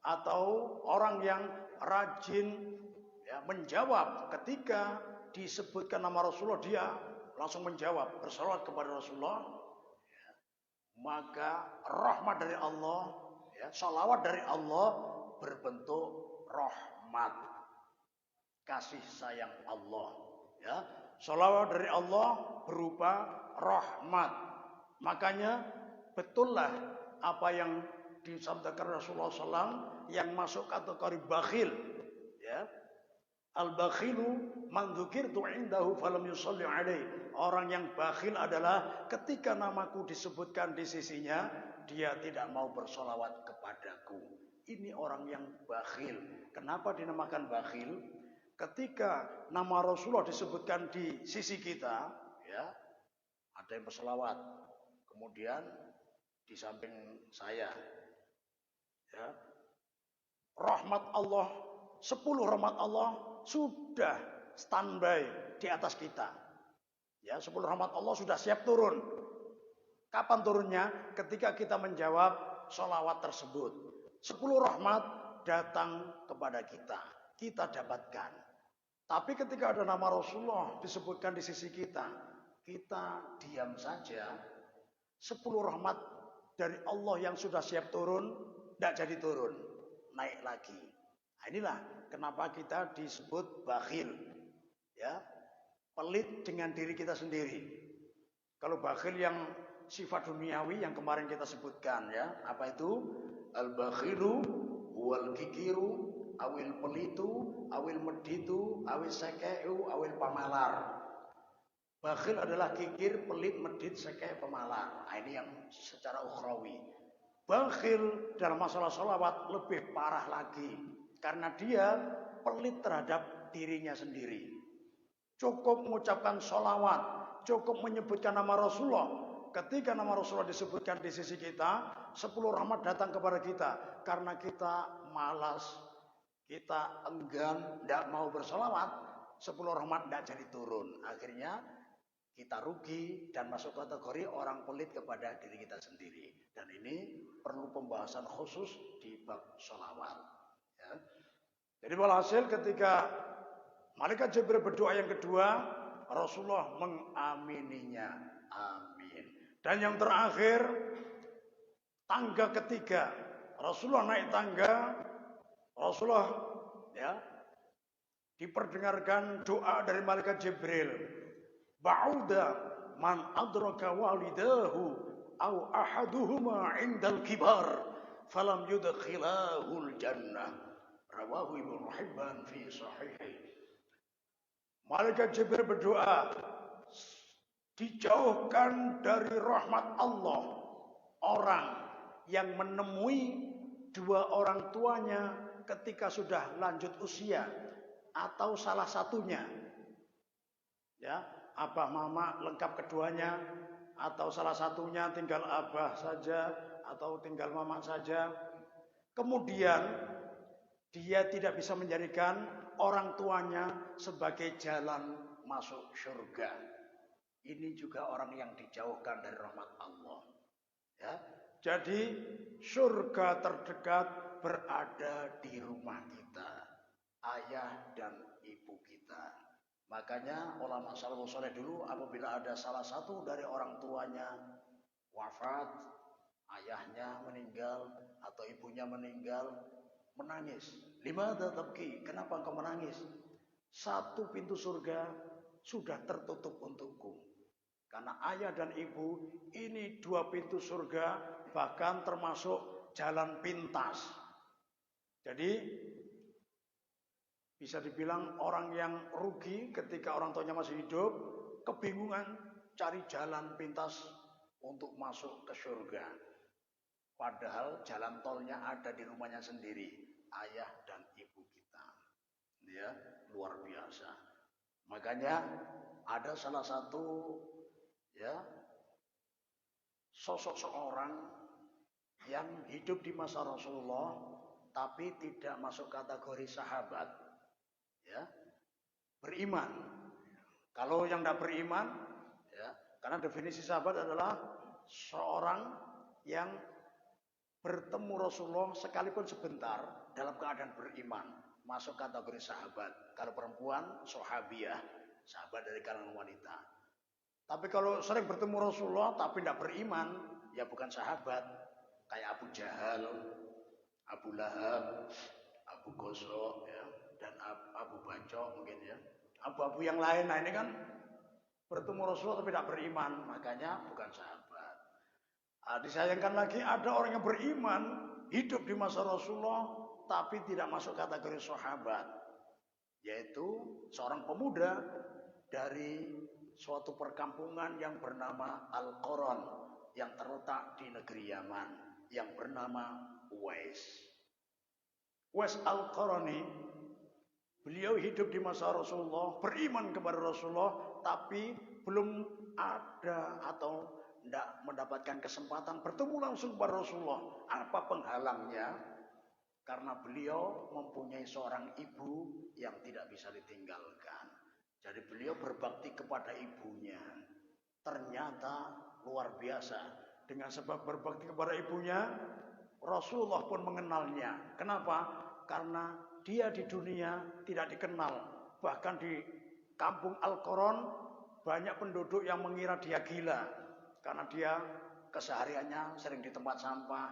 atau orang yang rajin, ya, menjawab ketika disebutkan nama Rasulullah, dia langsung menjawab bersalawat kepada Rasulullah, ya, maka rahmat dari Allah, ya, salawat dari Allah berbentuk rahmat, kasih sayang Allah, ya. Salawat dari Allah berupa rahmat. Makanya betullah apa yang disampaikan Rasulullah SAW yang masuk kategori bakhil, ya. Al-bakhilu man dzukirtu indahu falam yusalli alaihi. Orang yang bakhil adalah ketika namaku disebutkan di sisinya, dia tidak mau bersolawat kepadaku. Ini orang yang bakhil. Kenapa dinamakan bakhil? Ketika nama Rasulullah disebutkan di sisi kita, ya, ada yang bersolawat. Kemudian di samping saya, ya, rahmat Allah, 10 rahmat Allah sudah standby di atas kita. Ya, 10 rahmat Allah sudah siap turun. Kapan turunnya? Ketika kita menjawab sholawat tersebut. 10 rahmat datang kepada kita. Kita dapatkan. Tapi ketika ada nama Rasulullah disebutkan di sisi kita, kita diam saja, 10 rahmat dari Allah yang sudah siap turun, tidak jadi turun, naik lagi. Nah, inilah kenapa kita disebut bakhil, ya, pelit dengan diri kita sendiri. Kalau bakhil yang sifat duniawi yang kemarin kita sebutkan, ya, apa itu? Al-bakhilu wal kikiru awil pelitu awil meditu awil sekeu awil pamalar. Bakhil adalah kikir, pelit, medit, sekeh, pemalar. Nah, ini yang secara ukhrawi. Bakhil dalam masalah sholawat lebih parah lagi. Karena dia pelit terhadap dirinya sendiri. Cukup mengucapkan sholawat, cukup menyebutkan nama Rasulullah. Ketika nama Rasulullah disebutkan di sisi kita, 10 rahmat datang kepada kita. Karena kita malas, kita enggan, tidak mau bersolawat, 10 rahmat tidak jadi turun. Akhirnya kita rugi dan masuk kategori orang pelit kepada diri kita sendiri. Dan ini perlu pembahasan khusus di bab sholawat. Ya. Jadi walhasil ketika malaikat Jibril berdoa yang kedua, Rasulullah mengamininya. Amin. Dan yang terakhir, tangga ketiga, Rasulullah naik tangga, Rasulullah, ya, diperdengarkan doa dari malaikat Jibril. Ba'uda man adraka walidahu au ahaduhuma indal kibar falam yudkhilahul jannah. Rawahu Ibnu Hibban fi sahihi. Malaikat Jibril berdoa, dijauhkan dari rahmat Allah orang yang menemui dua orang tuanya ketika sudah lanjut usia atau salah satunya, ya, abah mama lengkap keduanya, atau salah satunya tinggal abah saja atau tinggal mama saja. Kemudian dia tidak bisa menjadikan orang tuanya sebagai jalan masuk surga. Ini juga orang yang dijauhkan dari rahmat Allah. Ya. Jadi surga terdekat berada di rumah kita, ayah dan ibu kita. Makanya ulama salafus saleh dulu apabila ada salah satu dari orang tuanya wafat, ayahnya meninggal atau ibunya meninggal, menangis. Limadza tabki? Kenapa engkau menangis? Satu pintu surga sudah tertutup untukku. Karena ayah dan ibu ini dua pintu surga, bahkan termasuk jalan pintas. Jadi bisa dibilang orang yang rugi ketika orang tuanya masih hidup, kebingungan cari jalan pintas untuk masuk ke surga. Padahal jalan tolnya ada di rumahnya sendiri, ayah dan ibu kita. Ya, luar biasa. Makanya ada salah satu, ya, sosok seorang yang hidup di masa Rasulullah tapi tidak masuk kategori sahabat, ya, beriman. Kalau yang tidak beriman, ya, karena definisi sahabat adalah seorang yang bertemu Rasulullah sekalipun sebentar dalam keadaan beriman, masuk kategori sahabat. Kalau perempuan, sahabiah, sahabat dari kalangan wanita. Tapi kalau sering bertemu Rasulullah tapi tidak beriman, ya bukan sahabat. Kayak Abu Jahal, Abu Lahab, Abu Gosok, ya, dan Abu Bacok mungkin, ya. Abu-abu yang lain, nah ini kan bertemu Rasulullah tapi tidak beriman, makanya bukan sahabat. Disayangkan lagi ada orang yang beriman, hidup di masa Rasulullah tapi tidak masuk kategori sahabat. Yaitu seorang pemuda dari suatu perkampungan yang bernama Al-Qaran yang terletak di negeri Yaman yang bernama Uwais. Uwais Al-Qarani, beliau hidup di masa Rasulullah, beriman kepada Rasulullah, tapi belum ada atau tidak mendapatkan kesempatan bertemu langsung kepada Rasulullah. Apa penghalangnya? Karena beliau mempunyai seorang ibu yang tidak bisa ditinggalkan. Jadi beliau berbakti kepada ibunya. Ternyata luar biasa. Dengan sebab berbakti kepada ibunya, Rasulullah pun mengenalnya. Kenapa? Karena dia di dunia tidak dikenal. Bahkan di kampung Al-Qaran banyak penduduk yang mengira dia gila karena dia kesehariannya sering di tempat sampah,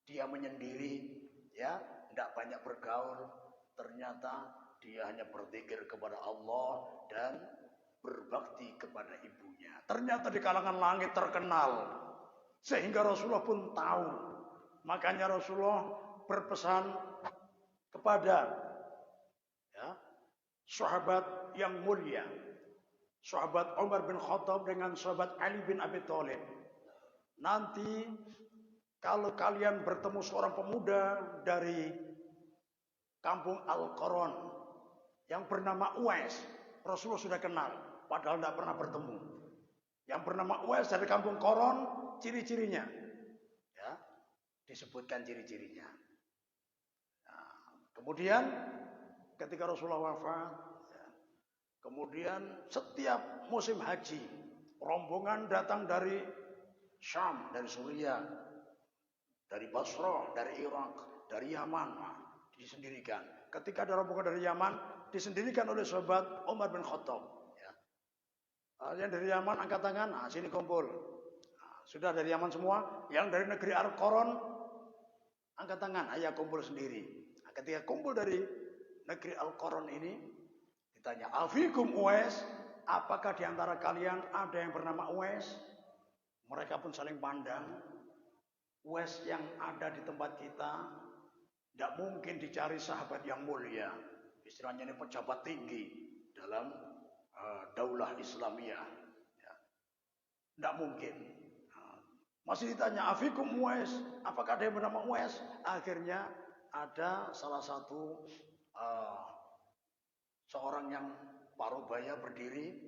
dia menyendiri, ya, tidak banyak bergaul. Ternyata dia hanya berzikir kepada Allah dan berbakti kepada ibunya. Ternyata di kalangan langit terkenal, sehingga Rasulullah pun tahu. Makanya Rasulullah berpesan kepada, ya, sahabat yang mulia, sahabat Umar bin Khattab dengan sahabat Ali bin Abi Thalib. Nanti kalau kalian bertemu seorang pemuda dari kampung Al-Qaron yang bernama Uwais, Rasulullah sudah kenal, padahal tidak pernah bertemu. Yang bernama Uwais dari kampung Qaron, ciri-cirinya, ya, disebutkan ciri-cirinya. Nah, kemudian ketika Rasulullah wafat, ya, kemudian setiap musim haji, rombongan datang dari Syam, dari Suriah, dari Basra, dari Irak, dari Yaman, disendirikan. Ketika ada rombongan dari Yaman, disendirikan oleh sahabat Umar bin Khattab. Ya. Yang dari Yaman angkat tangan, nah, sini kumpul. Nah, sudah dari Yaman semua. Yang dari negeri Al-Qaron angkat tangan, ayo kumpul sendiri. Nah, ketika kumpul dari negeri Al-Qaron ini, ditanya, Afikum Uwais, apakah di antara kalian ada yang bernama Uwais? Mereka pun saling pandang. Uwais yang ada di tempat kita tidak mungkin dicari sahabat yang mulia. Istilahnya ini pejabat tinggi dalam daulah Islamiyah. Ya. Tidak mungkin. Masih ditanya, Afikum Uwais, apakah ada yang bernama Uwais? Akhirnya ada salah satu seorang yang parubaya berdiri.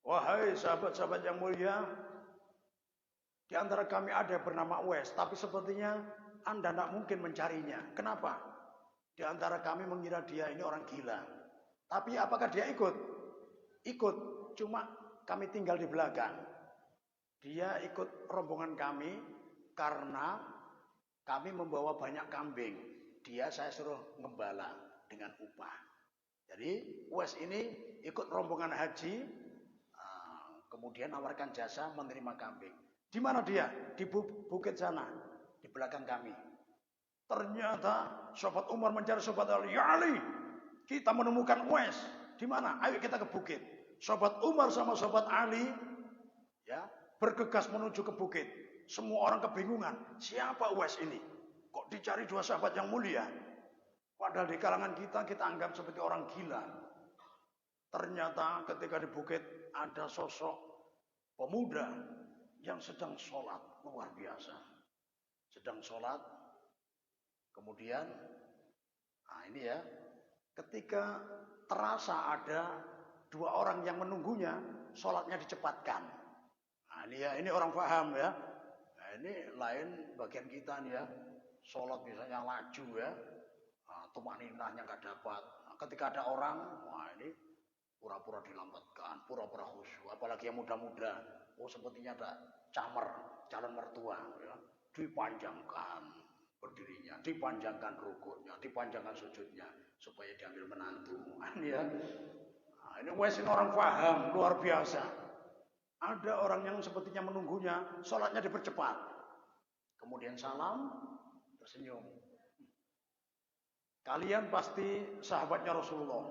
Wahai sahabat-sahabat yang mulia, di antara kami ada yang bernama Uwais, tapi sepertinya Anda tidak mungkin mencarinya. Kenapa? Di antara kami mengira dia ini orang gila. Tapi apakah dia ikut? Ikut, cuma kami tinggal di belakang. Dia ikut rombongan kami karena kami membawa banyak kambing. Dia saya suruh ngembala dengan upah. Jadi Uwais ini ikut rombongan haji, kemudian nawarkan jasa menerima kambing. Di mana dia? Di bukit sana, di belakang kami. Ternyata sahabat Umar mencari sahabat Ali. Ya Ali, kita menemukan Uwais. Di mana? Ayo kita ke bukit. Sahabat Umar sama sahabat Ali, ya, bergegas menuju ke bukit. Semua orang kebingungan. Siapa Uwais ini? Kok dicari dua sahabat yang mulia? Padahal di kalangan kita anggap seperti orang gila. Ternyata ketika di bukit ada sosok pemuda yang sedang sholat, luar biasa. Sedang sholat, kemudian, nah ini ya, ketika terasa ada dua orang yang menunggunya, sholatnya dicepatkan. Nah ini ya, ini orang paham ya. Nah ini lain bagian kita nih ya, sholat biasanya laju ya, nah, tumaninahnya nggak dapat. Nah, ketika ada orang, wah ini pura-pura dilambatkan, pura-pura khusyuk, apalagi yang muda-muda. Oh sepertinya ada camar calon mertua, ya. Dipanjangkan berdirinya, dipanjangkan rukuknya, dipanjangkan sujudnya supaya diambil menantu. Ya. Nah, ini Uwais ini orang paham, luar biasa. Ada orang yang sepertinya menunggunya, sholatnya dipercepat. Kemudian salam, tersenyum. Kalian pasti sahabatnya Rasulullah.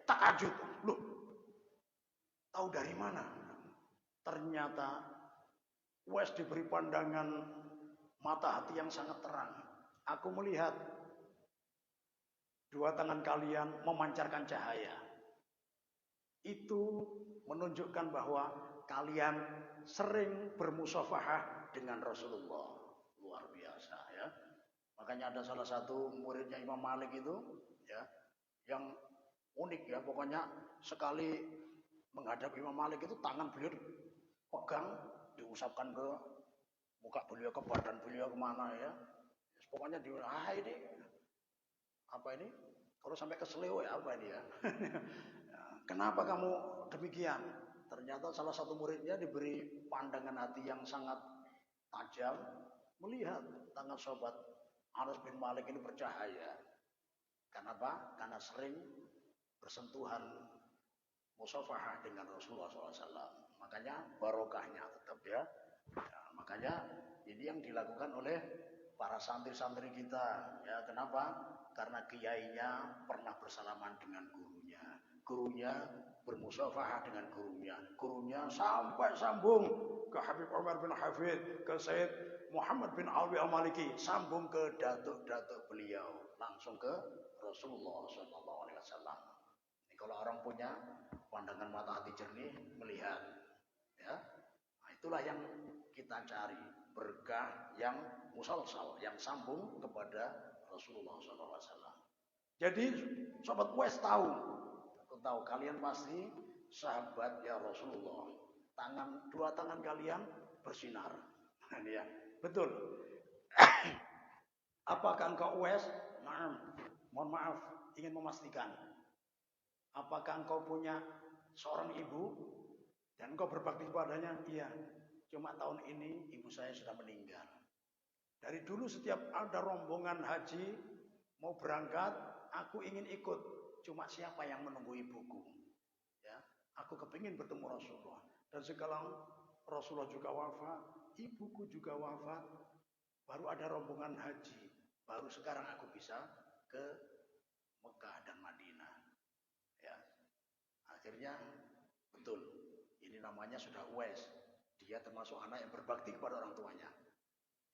Takjub, loh, tahu dari mana? Ternyata Uwais diberi pandangan mata hati yang sangat terang. Aku melihat dua tangan kalian memancarkan cahaya. Itu menunjukkan bahwa kalian sering bermusafahah dengan Rasulullah. Luar biasa ya. Makanya ada salah satu muridnya Imam Malik itu ya, yang unik ya, pokoknya sekali menghadap Imam Malik itu tangan beliau pegang, diusapkan ke muka beliau, ke badan beliau, kemana ya. Pokoknya ini apa ini? Kalau sampai ke seleo ya apa ini ya? Kenapa kamu demikian? Ternyata salah satu muridnya diberi pandangan hati yang sangat tajam, melihat tangan sahabat Anas bin Malik ini bercahaya. Kenapa? Karena sering bersentuhan musafahah dengan Rasulullah SAW. Makanya barokahnya tetap ya. Makanya ini yang dilakukan oleh para santri-santri kita. Ya, kenapa? Karena kiainya pernah bersalaman dengan gurunya. Gurunya bermusafahah dengan gurunya. Gurunya sampai sambung ke Habib Umar bin Hafid, ke Sayyid Muhammad bin Alwi Al-Maliki, sambung ke datuk-datuk beliau, langsung ke Rasulullah SAW. Ini kalau orang punya pandangan mata hati jernih, melihat, ya, nah, itulah yang kita cari, berkah yang musalsal, yang sambung kepada Rasulullah SAW. Jadi sobat West tahu kalian pasti sahabat ya Rasulullah. Dua tangan kalian bersinar. Ini ya, betul. Apakah engkau West? Mohon maaf, ingin memastikan. Apakah engkau punya seorang ibu dan engkau berbakti kepadanya? Iya. Cuma tahun ini ibu saya sudah meninggal. Dari dulu setiap ada rombongan haji mau berangkat, aku ingin ikut. Cuma siapa yang menunggu ibuku? Ya, aku kepingin bertemu Rasulullah. Dan sekarang Rasulullah juga wafat, ibuku juga wafat. Baru ada rombongan haji. Baru sekarang aku bisa ke Mekah dan Madinah. Ya, akhirnya betul. Ini namanya sudah Uwais. Dia termasuk anak yang berbakti kepada orang tuanya.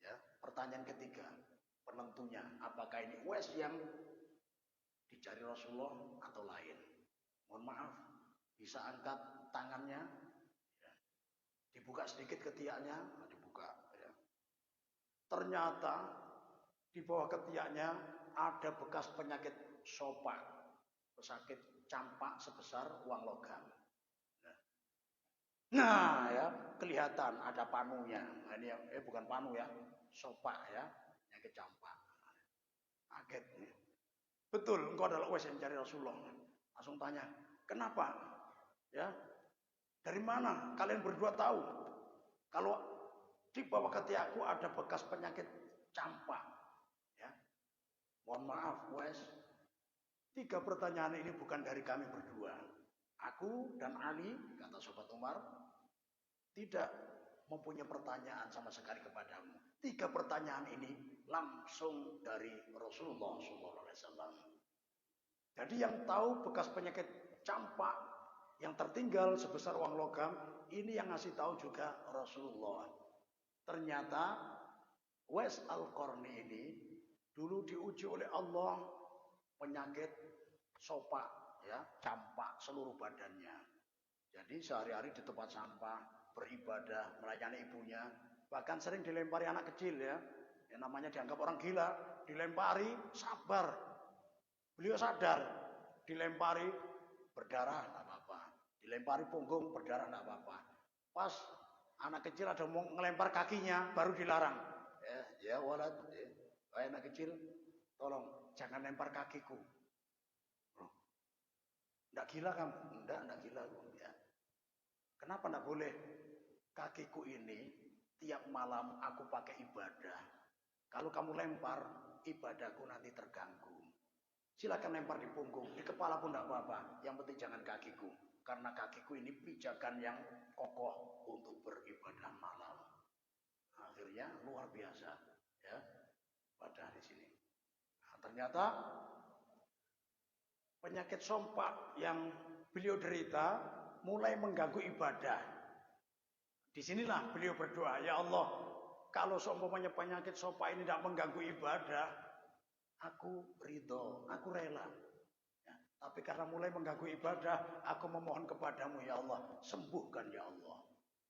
Ya, pertanyaan ketiga, penentunya, apakah ini Uwais yang dicari Rasulullah atau lain? Mohon maaf, bisa angkat tangannya, ya. Dibuka sedikit ketiaknya, dibuka. Ya. Ternyata di bawah ketiaknya ada bekas penyakit sopak, pesakit campak sebesar uang logam. Nah, ya, kelihatan ada panunya. Nah, ini bukan panu ya, sopak ya, penyakit campak. Kaget nih. Betul, engkau adalah Uwais yang mencari Rasulullah. Langsung tanya, kenapa? Ya, dari mana kalian berdua tahu kalau di bawah ketiakku ada bekas penyakit campak? Ya, mohon maaf, Uwais. 3 pertanyaan ini bukan dari kami berdua. Aku dan Ali, kata Sobat Umar, tidak mempunyai pertanyaan sama sekali kepadamu. 3 pertanyaan ini langsung dari Rasulullah SAW. Jadi yang tahu bekas penyakit campak yang tertinggal sebesar uang logam, ini yang ngasih tahu juga Rasulullah. Ternyata Uwais Al-Qarni ini dulu diuji oleh Allah penyakit sopak, ya, campak seluruh badannya. Jadi sehari-hari di tempat sampah, beribadah, melayani ibunya, bahkan sering dilempari anak kecil ya. Yang namanya dianggap orang gila, dilempari sabar. Beliau sadar, dilempari berdarah enggak apa-apa, dilempari punggung berdarah enggak apa-apa. Pas anak kecil ada mau ngelempar kakinya baru dilarang. Ya walad, anak kecil, tolong jangan lempar kakiku. Enggak gila kamu? Enggak gila. Ya. Kenapa enggak boleh? Kakiku ini tiap malam aku pakai ibadah. Kalau kamu lempar, ibadahku nanti terganggu. Silakan lempar di punggung, di kepala pun enggak apa-apa. Yang penting jangan kakiku. Karena kakiku ini pijakan yang kokoh untuk beribadah malam. Akhirnya luar biasa. Ya, pada di sini. Nah, ternyata penyakit sompak yang beliau derita mulai mengganggu ibadah. Disinilah beliau berdoa, ya Allah, kalau seumpamanya penyakit sompak ini tidak mengganggu ibadah, aku ridho, aku rela. Ya, tapi karena mulai mengganggu ibadah, aku memohon kepadamu, ya Allah, sembuhkan ya Allah.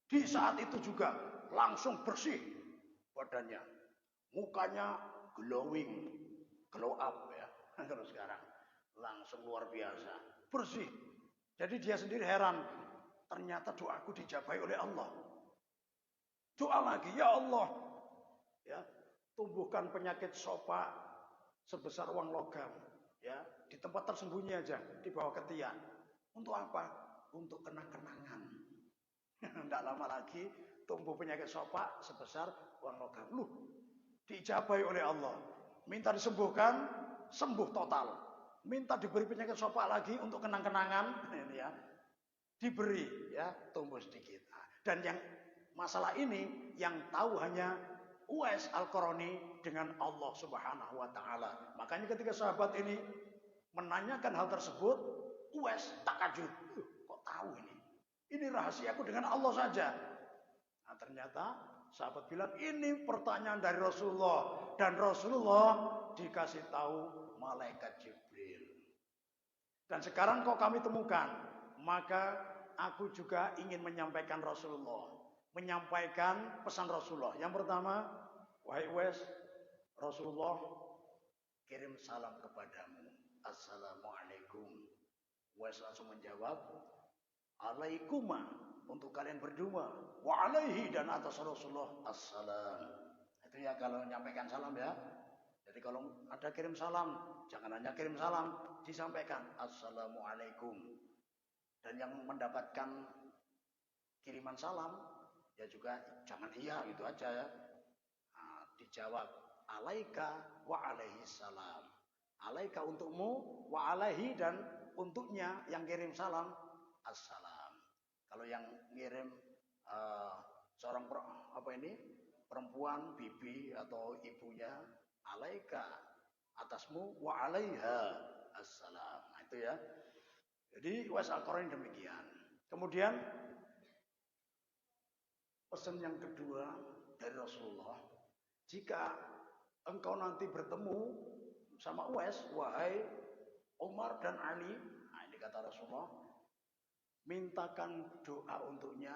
Di saat itu juga langsung bersih badannya, mukanya glowing, glow up ya, kalau sekarang. Langsung luar biasa, bersih. Jadi dia sendiri heran, ternyata doaku dijabahi oleh Allah. Doa lagi, ya Allah, ya, tumbuhkan penyakit sopak sebesar uang logam, ya, di tempat tersembunyi aja, di bawah ketiak. Untuk apa? Untuk kenang-kenangan. Tidak lama lagi tumbuh penyakit sopak sebesar uang logam. Loh, dijabahi oleh Allah. Minta disembuhkan, sembuh total. Minta diberi penyakit sopak lagi untuk kenang-kenangan, ini ya, diberi ya, tumbuh sedikit. Dan yang masalah ini yang tahu hanya Uwais Al-Qarani dengan Allah Subhanahu wa taala. Makanya ketika sahabat ini menanyakan hal tersebut, Uwais takjub. Kok tahu ini? Ini rahasiaku dengan Allah saja. Nah, ternyata sahabat bilang ini pertanyaan dari Rasulullah dan Rasulullah dikasih tahu malaikat Jibril. Dan sekarang kok kami temukan, maka aku juga ingin menyampaikan Rasulullah, menyampaikan pesan Rasulullah. Yang pertama, wahai Uwais, Rasulullah kirim salam kepadamu. Assalamualaikum. Uwais langsung menjawab, alaikuma, untuk kalian berdua, wa alaihi, dan atas Rasulullah assalam. Itu ya kalau menyampaikan salam ya. Jadi kalau ada kirim salam, jangan hanya kirim salam, disampaikan assalamualaikum. Dan yang mendapatkan kiriman salam ya juga jangan iya gitu aja ya. Nah, dijawab alaika wa alaihi salam. Alaika untukmu, wa alaihi, dan untuknya yang kirim salam assalam. Kalau yang ngirim seorang perempuan, bibi atau ibunya, alaika, atasmu, wa alaiha assalam. Nah, itu ya. Jadi Uwais Al-Qarani demikian. Kemudian pesan yang kedua dari Rasulullah, jika engkau nanti bertemu sama Uwais, wahai Umar dan Ali, nah ini kata Rasulullah, mintakan doa untuknya,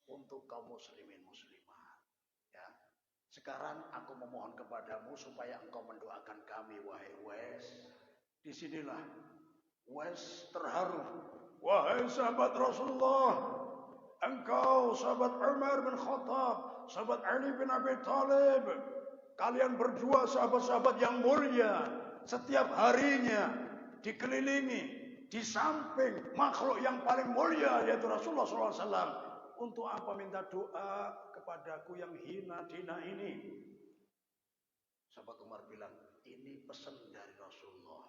untuk kaum muslimin muslimat. Ya. Sekarang aku memohon kepadamu supaya engkau mendoakan kami, wahai Uwais. Disinilah Uwais terharu. Wahai sahabat Rasulullah, engkau sahabat Umar bin Khattab, sahabat Ali bin Abi Thalib, kalian berdua sahabat-sahabat yang mulia, setiap harinya dikelilingi di samping makhluk yang paling mulia yaitu Rasulullah SAW. Untuk apa minta doa kepadaku yang hina dina ini? Sahabat Umar bilang, ini pesan dari Rasulullah,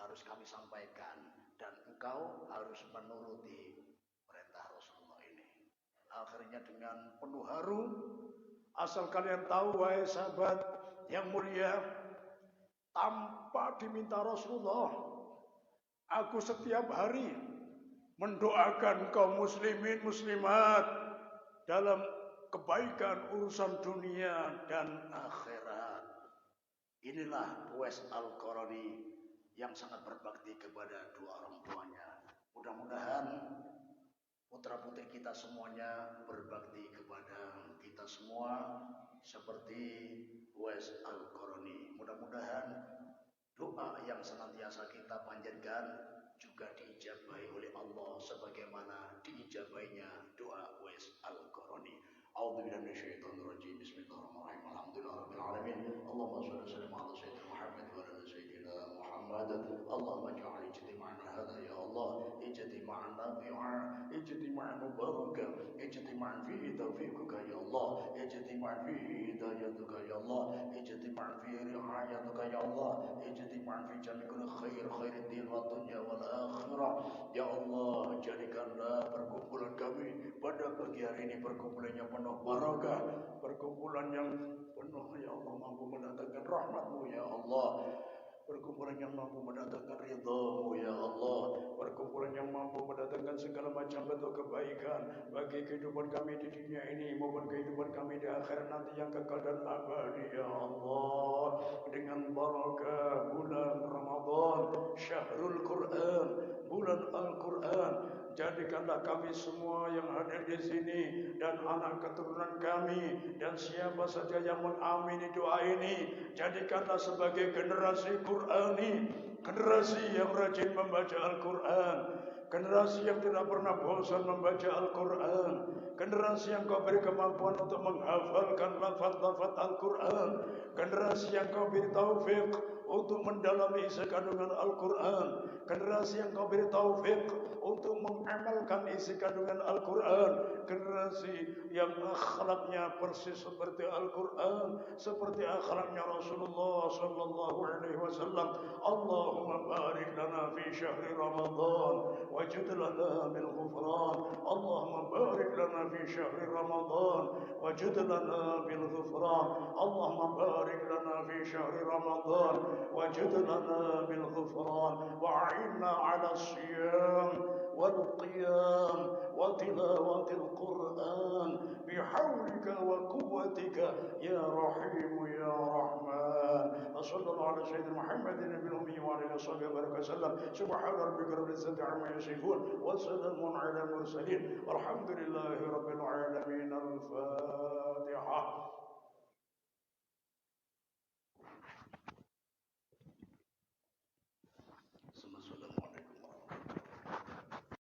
harus kami sampaikan, dan engkau harus menuruti perintah Rasulullah ini. Akhirnya dengan penuh haru, asal kalian tahu wahai sahabat yang mulia, tanpa diminta Rasulullah, aku setiap hari mendoakan kaum muslimin muslimat dalam kebaikan urusan dunia dan akhirat. Inilah Uwais Al-Qarani yang sangat berbakti kepada dua orang tuanya. Mudah-mudahan putra-putri kita semuanya berbakti kepada kita semua seperti Uwais Al-Qarani. Mudah-mudahan doa yang senantiasa kita panjatkan juga diijabahi oleh Allah sebagaimana diijabainya doa Uwais Al-Qarani. A'udzubillahi minasyaitonir rajim. Bismillahirrahmanirrahim. Alhamdulillahirabbil alamin. Allahumma shalli wa sallim ala sayyidina Muhammad wa ala sayyidina Muhammad. Allahumma ij'al ijtima'ana hadha ya Allah ijtima'an nafi'a, ijtima'an mubarakan, ijtima'an fihi tawfiquka ya Allah, ijtima'an fihi hidayatuka ya Allah, ijtima'an fihi ri'ayatuka ya Allah, ijtima'an fi jami'il khair din wa dunya wal akhirah. Ya Allah, jadikanlah perkumpulan kami pada pagi hari ini perkumpulan yang penuh barakah, perkumpulan yang penuh ya Allah mampu mendatangkan rahmat-Mu ya Allah, perkumpulan yang mampu mendatangkan ridha-Mu ya Allah, perkumpulan yang mampu mendatangkan segala macam bentuk kebaikan bagi kehidupan kami di dunia ini maupun kehidupan kami di akhirat nanti yang kekal dan abadi ya Allah. Dengan barakah bulan Ramadan, syahrul Quran, bulan Al-Quran, jadikanlah kami semua yang hadir di sini dan anak keturunan kami dan siapa saja yang mengamini doa ini, jadikanlah sebagai generasi Qurani, generasi yang rajin membaca Al-Quran, generasi yang tidak pernah bosan membaca Al-Quran, generasi yang Kau beri kemampuan untuk menghafalkan lafaz-lafaz Al-Quran, generasi yang Kau beri taufik untuk mendalami isi kandungan Al-Quran, generasi yang Kau beri taufik untuk mengamalkan isi kandungan Al-Quran, generasi yang akhlaknya persis seperti Al-Quran, seperti akhlaknya Rasulullah sallallahu alaihi wasallam. Allahumma barik lana fi syahri Ramadan wajid lana لنا بالغفران. اللهم بارك لنا في شهر رمضان وجد لنا بالغفران. اللهم بارك لنا في شهر رمضان وجد لنا بالغفران، وأعنا على الصيام والقيام وتلاوة القرآن بحولك وقوتك يا رحيم يا رحمن. وصلى الله على سيدنا محمد النبي الأمي وعلى آله وصحبه وسلم. سبحان ربك رب العزة عما يصفون وسلام على المرسلين والحمد لله رب العالمين. الفاتحة.